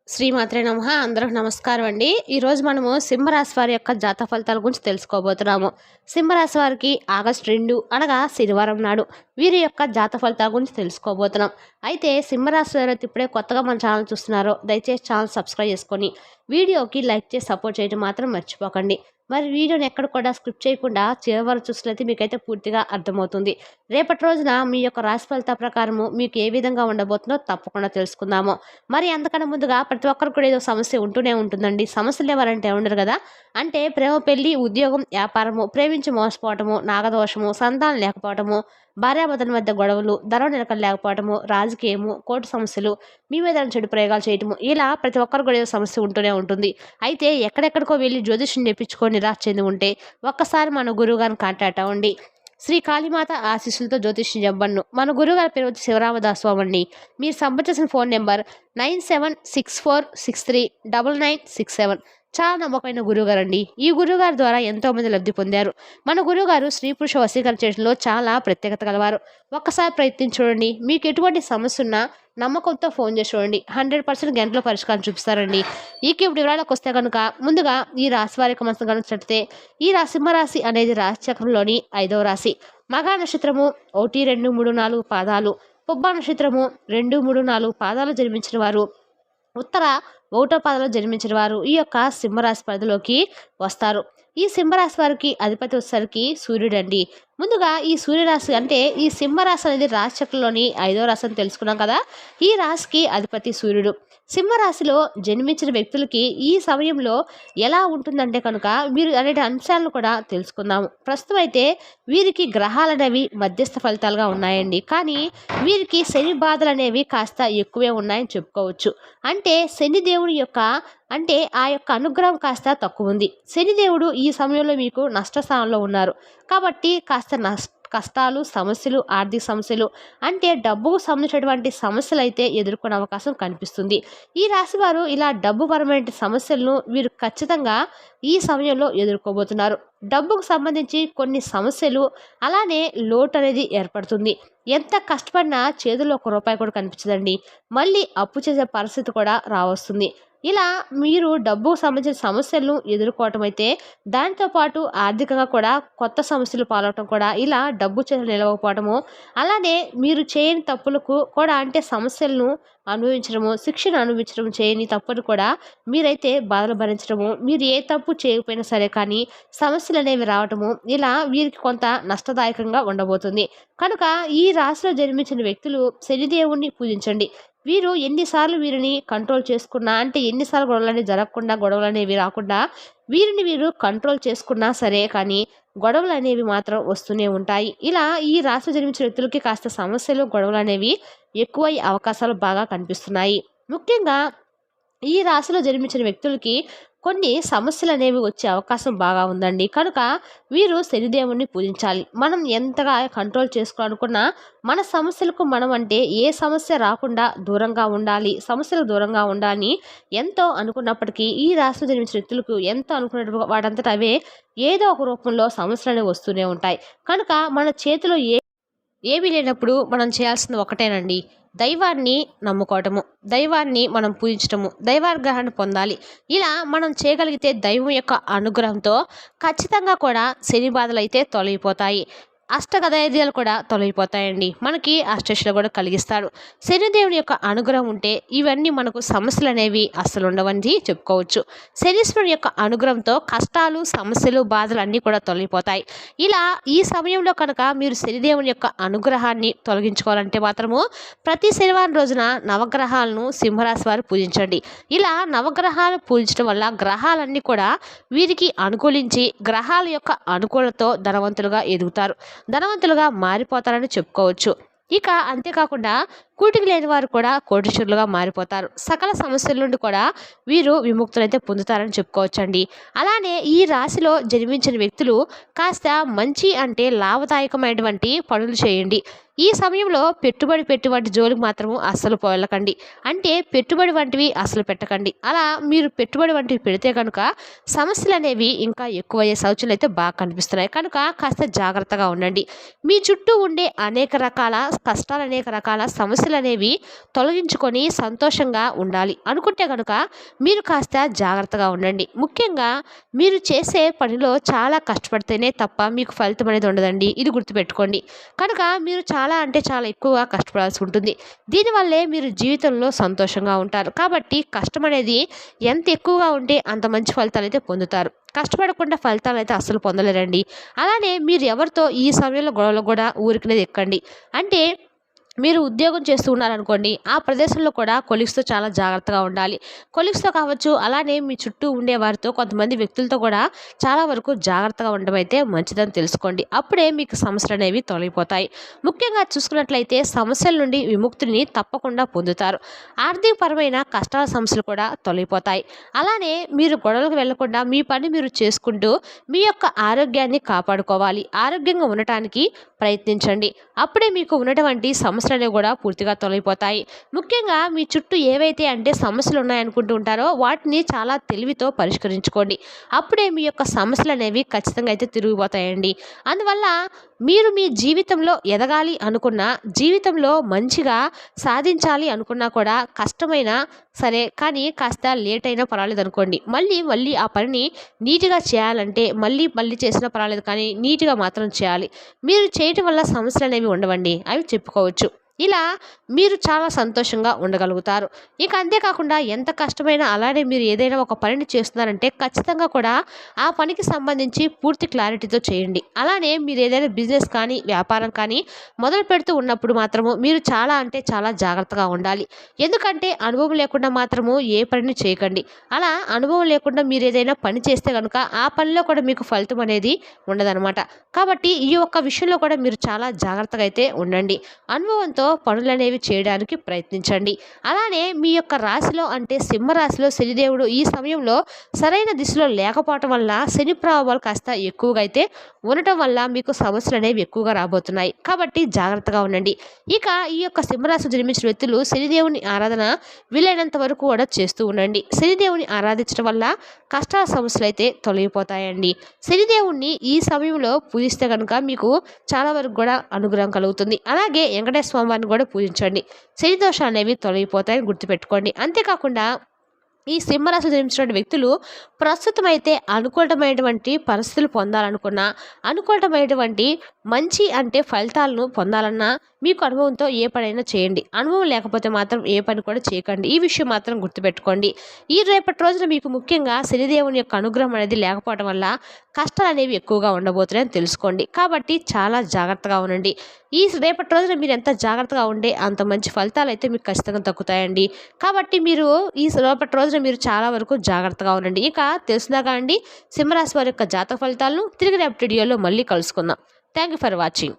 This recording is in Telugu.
శ్రీమాత్రే నమః. అందరికి నమస్కారం అండి. ఈరోజు మనము సింహరాశి వారి యొక్క జాతక ఫలితాల గురించి తెలుసుకోబోతున్నాము. సింహరాశి వారికి ఆగస్టు 2 అనగా శనివారం నాడు వీరి యొక్క జాతక ఫలితాల గురించి తెలుసుకోబోతున్నాం. అయితే సింహరాశి వారు ఇప్పుడే కొత్తగా మన ఛానల్ చూస్తున్నారో దయచేసి ఛానల్ సబ్స్క్రైబ్ చేసుకొని వీడియోకి లైక్ చేసి సపోర్ట్ చేయడం మాత్రం మర్చిపోకండి. మరి వీడియోని ఎక్కడ కూడా స్క్రిప్ట్ చేయకుండా చివరి వరకు చూసినట్లయితే మీకైతే పూర్తిగా అర్థమవుతుంది. రేపటి రోజున మీ యొక్క రాశి ఫలితాల ప్రకారము మీకు ఏ విధంగా ఉండబోతుందో తప్పకుండా తెలుసుకుందాము. మరి అంతకన్నా ముందుగా ప్రతి ఒక్కరికి కూడా ఏదో సమస్య ఉంటూనే ఉంటుందండి. సమస్యలు ఎవరంటే ఉండరు కదా. అంటే ప్రేమ, పెళ్లి, ఉద్యోగం, వ్యాపారము, ప్రేమించి మోసపోవటము, నాగదోషము, సంతానం లేకపోవటము, భార్యాభర్తల మధ్య గొడవలు, ధనం నిలకడ లేకపోవటము, రాజకీయము, కోర్టు సమస్యలు, మీ మీద చెడు ప్రయోగాలు చేయటము, ఇలా ప్రతి ఒక్కరు కూడా ఏదో సమస్య ఉంటూనే ఉంటుంది. అయితే ఎక్కడెక్కడికో వెళ్ళి జ్యోతిష్యం నేర్పించుకొని నిరాశ చెంది ఉంటే ఒక్కసారి మన గురువు గారిని కాంటాక్ట్ అవ్వండి. శ్రీ కాళీమాత ఆశీస్సులతో జ్యోతిష్యం చెప్పబడును. మన గురువుగారి పేరు వచ్చి శివరామదాస్ స్వామి అండి. మీరు సంప్రదించిన ఫోన్ నెంబర్ 9764639967. చాలా నమ్మకమైన గురువుగారు అండి. ఈ గురువుగారి ద్వారా ఎంతో మంది లబ్ధి పొందారు. మన గురువుగారు స్త్రీ పురుష వశీకరణ చేయడంలో చాలా ప్రత్యేకత గలవారు. ఒక్కసారి ప్రయత్నించి చూడండి. మీకు ఎటువంటి సమస్య ఉన్నా నమ్మకంతో ఫోన్ చేసి చూడండి. 100% గంటలో పరిష్కారం చూపిస్తారండి. ఇప్పుడు వివరాలకు వస్తే కనుక ముందుగా ఈ రాశి వారి యొక్క మనసు గమనించినట్లయితే ఈ సింహరాశి అనేది రాశి చక్రంలోని 5వ రాశి. మఘ నక్షత్రము 1, 2, 3, 4 పాదాలు, పుబ్బ నక్షత్రము 2, 3, 4 పాదాలు జన్మించిన వారు, ఉత్తర 1వ పాదంలో జన్మించిన వారు ఈ యొక్క సింహరాశి పరిధిలోకి వస్తారు. ఈ సింహరాశి వారికి అధిపతి వచ్చేసరికి సూర్యుడు అండి. ముందుగా ఈ సూర్యరాశి అంటే ఈ సింహరాశి అనేది రాశి చక్రంలోని 5వ రాశి అని తెలుసుకున్నాం కదా. ఈ రాశికి అధిపతి సూర్యుడు. సింహరాశిలో జన్మించిన వ్యక్తులకి ఈ సమయంలో ఎలా ఉంటుందంటే కనుక వీరు అనేటి అంశాలను కూడా తెలుసుకుందాము. ప్రస్తుతం అయితే వీరికి గ్రహాలు అనేవి మధ్యస్థ ఫలితాలుగా ఉన్నాయండి. కానీ వీరికి శని బాధలు అనేవి కాస్త ఎక్కువే ఉన్నాయని చెప్పుకోవచ్చు. అంటే శని దేవుడి యొక్క ఆ యొక్క అనుగ్రహం కాస్త తక్కువ ఉంది. శనిదేవుడు ఈ సమయంలో మీకు నష్టస్థానంలో ఉన్నారు కాబట్టి కాస్త కష్టాలు, సమస్యలు, ఆర్థిక సమస్యలు, అంటే డబ్బుకు సంబంధించినటువంటి సమస్యలు అయితే ఎదుర్కొనే అవకాశం కనిపిస్తుంది. ఈ రాశి వారు ఇలా డబ్బు పరమైన సమస్యలను వీరు ఖచ్చితంగా ఈ సమయంలో ఎదుర్కోబోతున్నారు. డబ్బుకు సంబంధించి కొన్ని సమస్యలు, అలానే లోటు అనేది ఏర్పడుతుంది. ఎంత కష్టపడినా చేతుల్లో ₹1 కూడా కనిపించదండి. మళ్ళీ అప్పు చేసే పరిస్థితి కూడా రావస్తుంది. ఇలా మీరు డబ్బుకు సంబంధించిన సమస్యలను ఎదుర్కోవటం అయితే దానితో పాటు ఆర్థికంగా కూడా కొత్త సమస్యలు పాలవటం కూడా, ఇలా డబ్బు చేతులు నిలవకపోవటము, అలానే మీరు చేయని తప్పులకు కూడా అంటే సమస్యలను అనుభవించడము, శిక్షను అనుభవించడం, చేయని తప్పులు కూడా మీరైతే బాధలు భరించడము, మీరు ఏ తప్పు చేయకపోయినా సరే కానీ సమస్యలు అనేవి రావటము, ఇలా వీరికి కొంత నష్టదాయకంగా ఉండబోతుంది. కనుక ఈ రాశిలో జన్మించిన వ్యక్తులు శనిదేవుణ్ణి పూజించండి. వీరు ఎన్నిసార్లు వీరిని కంట్రోల్ చేసుకున్నా, అంటే ఎన్నిసార్లు గొడవలు అనేవి జరగకుండా, గొడవలు అనేవి రాకుండా వీరు కంట్రోల్ చేసుకున్నా సరే కానీ గొడవలు అనేవి మాత్రం వస్తూనే ఉంటాయి. ఇలా ఈ రాశిలో జన్మించిన వ్యక్తులకి కాస్త సమస్యలు, గొడవలు అనేవి ఎక్కువై అవకాశాలు బాగా కనిపిస్తున్నాయి. ముఖ్యంగా ఈ రాశిలో జన్మించిన వ్యక్తులకి కొన్ని సమస్యలు అనేవి వచ్చే అవకాశం బాగా ఉందండి. కనుక వీరు శనిదేవుణ్ణి పూజించాలి. మనం ఎంతగా కంట్రోల్ చేసుకోవాలనుకున్నా మన సమస్యలకు మనం అంటే ఏ సమస్య రాకుండా దూరంగా ఉండాలి, సమస్యలకు దూరంగా ఉండాలని ఎంతో అనుకున్నప్పటికీ ఈ రాశిలో జన్మించిన వ్యక్తులకు ఎంతో అనుకున్నట్టు వాటంతట అవే ఏదో ఒక రూపంలో సమస్యలు అనేవి వస్తూనే ఉంటాయి. కనుక మన చేతిలో ఏమీ లేనప్పుడు మనం చేయాల్సింది ఒకటేనండి, దైవాన్ని నమ్ముకోవటము, దైవాన్ని మనం పూజించటము, దైవానుగ్రహాన్ని పొందాలి. ఇలా మనం చేయగలిగితే దైవం యొక్క అనుగ్రహంతో ఖచ్చితంగా కూడా శని బాధలు అయితే తొలగిపోతాయి. అష్టగదైర్యాలు కూడా తొలగిపోతాయండి. మనకి అష్టశలు కూడా కలిగిస్తాడు. శనిదేవుని యొక్క అనుగ్రహం ఉంటే ఇవన్నీ మనకు సమస్యలు అనేవి అస్సలు ఉండవని చెప్పుకోవచ్చు. శనీశ్వరుని యొక్క అనుగ్రహంతో కష్టాలు, సమస్యలు, బాధలు అన్నీ కూడా తొలగిపోతాయి. ఇలా ఈ సమయంలో కనుక మీరు శనిదేవుని యొక్క అనుగ్రహాన్ని తొలగించుకోవాలంటే మాత్రము ప్రతి శనివారం రోజున నవగ్రహాలను సింహరాశి వారు పూజించండి. ఇలా నవగ్రహాలు పూజించడం వల్ల గ్రహాలన్నీ కూడా వీరికి అనుకూలించి గ్రహాల యొక్క అనుకూలతో ధనవంతులుగా ఎదుగుతారు, ధనవంతులుగా మారిపోతారని చెప్పుకోవచ్చు. ఇక అంతేకాకుండా కూటికి లేని వారు కూడా కోటీశ్వరులుగా మారిపోతారు. సకల సమస్యల నుండి కూడా వీరు విముక్తులైతే పొందుతారని చెప్పుకోవచ్చండి. అలానే ఈ రాశిలో జన్మించిన వ్యక్తులు కాస్త మంచి అంటే లాభదాయకమైనటువంటి పనులు చేయండి. ఈ సమయంలో పెట్టుబడి పెట్టి జోలికి మాత్రము అస్సలు వెళ్ళకండి. అంటే పెట్టుబడి వంటివి అసలు పెట్టకండి. అలా మీరు పెట్టుబడి వంటివి పెడితే కనుక సమస్యలనేవి ఇంకా ఎక్కువయ్యే సూచనలైతే బాగా కనిపిస్తున్నాయి. కనుక కాస్త జాగ్రత్తగా ఉండండి. మీ చుట్టూ ఉండే అనేక రకాల కష్టాలు, అనేక రకాల సమస్యలనేవి తొలగించుకొని సంతోషంగా ఉండాలి అనుకుంటే కనుక మీరు కాస్త జాగ్రత్తగా ఉండండి. ముఖ్యంగా మీరు చేసే పనిలో చాలా కష్టపడితేనే తప్ప మీకు ఫలితం అనేది ఉండదండి. ఇది గుర్తుపెట్టుకోండి. కనుక మీరు చాలా అంటే చాలా ఎక్కువగా కష్టపడాల్సి ఉంటుంది. దీనివల్లే మీరు జీవితంలో సంతోషంగా ఉంటారు. కాబట్టి కష్టం అనేది ఎంత ఎక్కువగా ఉంటే అంత మంచి ఫలితాలు అయితే పొందుతారు. కష్టపడకుండా ఫలితాలు అయితే అస్సలు పొందలేరండి. అలానే మీరు ఎవరితో ఈ సమయంలో గొడవలు కూడా ఊరికనేది ఎక్కండి. అంటే మీరు ఉద్యోగం చేస్తూ ఉన్నారనుకోండి, ఆ ప్రదేశంలో కూడా కొలీగ్స్‌తో చాలా జాగ్రత్తగా ఉండాలి. కొలీగ్స్‌తో కావచ్చు, అలానే మీ చుట్టూ ఉండేవారితో కొంతమంది వ్యక్తులతో కూడా చాలా వరకు జాగ్రత్తగా ఉండడం అయితే మంచిదని తెలుసుకోండి. అప్పుడే మీకు సమస్యలనేవి తొలగిపోతాయి. ముఖ్యంగా చూసుకున్నట్లయితే సమస్యల నుండి విముక్తిని తప్పకుండా పొందుతారు. ఆర్థికపరమైన కష్టాల సమస్యలు కూడా తొలగిపోతాయి. అలానే మీరు గొడవలకు వెళ్ళకుండా మీ పని మీరు చేసుకుంటూ మీ యొక్క ఆరోగ్యాన్ని కాపాడుకోవాలి. ఆరోగ్యంగా ఉండటానికి ప్రయత్నించండి. అప్పుడే మీకు ఉన్నటువంటి సమస్యలనేవి కూడా పూర్తిగా తొలగిపోతాయి. ముఖ్యంగా మీ చుట్టూ ఏవైతే అంటే సమస్యలు ఉన్నాయనుకుంటూ ఉంటారో వాటిని చాలా తెలివితో పరిష్కరించుకోండి. అప్పుడే మీ యొక్క సమస్యలు అనేవి ఖచ్చితంగా అయితే తిరిగిపోతాయండి. అందువల్ల మీరు మీ జీవితంలో ఎదగాలి అనుకున్నా, జీవితంలో మంచిగా సాధించాలి అనుకున్నా కూడా కష్టమైనా సరే కానీ కాస్త లేట్ అయినా పర్వాలేదనుకోండి. మళ్ళీ మళ్ళీ ఆ పనిని నీట్‌గా చేయాలంటే మళ్ళీ చేసినా పర్వాలేదు కానీ నీట్‌గా మాత్రం చేయాలి. మీరు చేయటం వల్ల సమస్యలనేవి ఉండవండి. అవి చెప్పుకోవచ్చు. ఇలా మీరు చాలా సంతోషంగా ఉండగలుగుతారు. ఇక అంతేకాకుండా ఎంత కష్టమైనా అలానే మీరు ఏదైనా ఒక పనిని చేస్తున్నారంటే ఖచ్చితంగా కూడా ఆ పనికి సంబంధించి పూర్తి క్లారిటీతో చేయండి. అలానే మీరు ఏదైనా బిజినెస్ కానీ, వ్యాపారం కానీ మొదలు పెడుతూ ఉన్నప్పుడు మాత్రము మీరు చాలా అంటే చాలా జాగ్రత్తగా ఉండాలి. ఎందుకంటే అనుభవం లేకుండా మాత్రము ఏ పనిని చేయకండి. అలా అనుభవం లేకుండా మీరు ఏదైనా పని చేస్తే గనుక ఆ పనిలో కూడా మీకు ఫలితం అనేది ఉండదనమాట. కాబట్టి ఈ ఒక్క విషయంలో కూడా మీరు చాలా జాగ్రత్తగా అయితే ఉండండి. అనుభవంతో పనులనేవి చేయడానికి ప్రయత్నించండి. అలానే మీ యొక్క రాశిలో అంటే సింహరాశిలో శనిదేవుడు ఈ సమయంలో సరైన దిశలో లేకపోవటం వల్ల శని ప్రభావాలు కాస్త ఎక్కువగా అయితే ఉండటం వల్ల మీకు సమస్యలు అనేవి ఎక్కువగా రాబోతున్నాయి. కాబట్టి జాగ్రత్తగా ఉండండి. ఇక ఈ యొక్క సింహరాశి జన్మించిన వ్యక్తులు శనిదేవుని ఆరాధన వీలైనంత వరకు కూడా చేస్తూ ఉండండి. శనిదేవుని ఆరాధించడం వల్ల కష్టాల సమస్యలు అయితే తొలగిపోతాయండి. శనిదేవుణ్ణి ఈ సమయంలో పూజిస్తే కనుక మీకు చాలా వరకు కూడా అనుగ్రహం కలుగుతుంది. అలాగే వెంకటేశ్వర స్వామివారిని కూడా పూజించండి. శని దోషాలు అనేవి తొలగిపోతాయని గుర్తుపెట్టుకోండి. అంతేకాకుండా ఈ సింహరాశిలో జన్మించిన వ్యక్తులు ప్రస్తుతం అయితే అనుకూలమైనటువంటి పరిస్థితులు పొందాలనుకున్నా, అనుకూలమైనటువంటి మంచి అంటే ఫలితాలను పొందాలన్నా మీకు అనుభవంతో ఏ పనైనా చేయండి. అనుభవం లేకపోతే మాత్రం ఏ పని కూడా చేయకండి. ఈ విషయం మాత్రం గుర్తుపెట్టుకోండి. ఈ రేపటి రోజున మీకు ముఖ్యంగా శనిదేవుని యొక్క అనుగ్రహం అనేది లేకపోవడం వల్ల కష్టాలు అనేవి ఎక్కువగా ఉండబోతున్నాయని తెలుసుకోండి. కాబట్టి చాలా జాగ్రత్తగా ఉండండి. ఈ రేపటి రోజున మీరు ఎంత జాగ్రత్తగా ఉంటే అంత మంచి ఫలితాలు అయితే మీకు ఖచ్చితంగా దక్కుతాయండి. కాబట్టి మీరు ఈ రేపటి రోజున మీరు చాలా వరకు జాగ్రత్తగా ఉండండి. ఇక తెలిసిందాగా అండి సింహరాశి వారి యొక్క జాతక ఫలితాలను తిరిగి రేపటి వీడియోలో మళ్ళీ కలుసుకుందాం. Thank you for watching.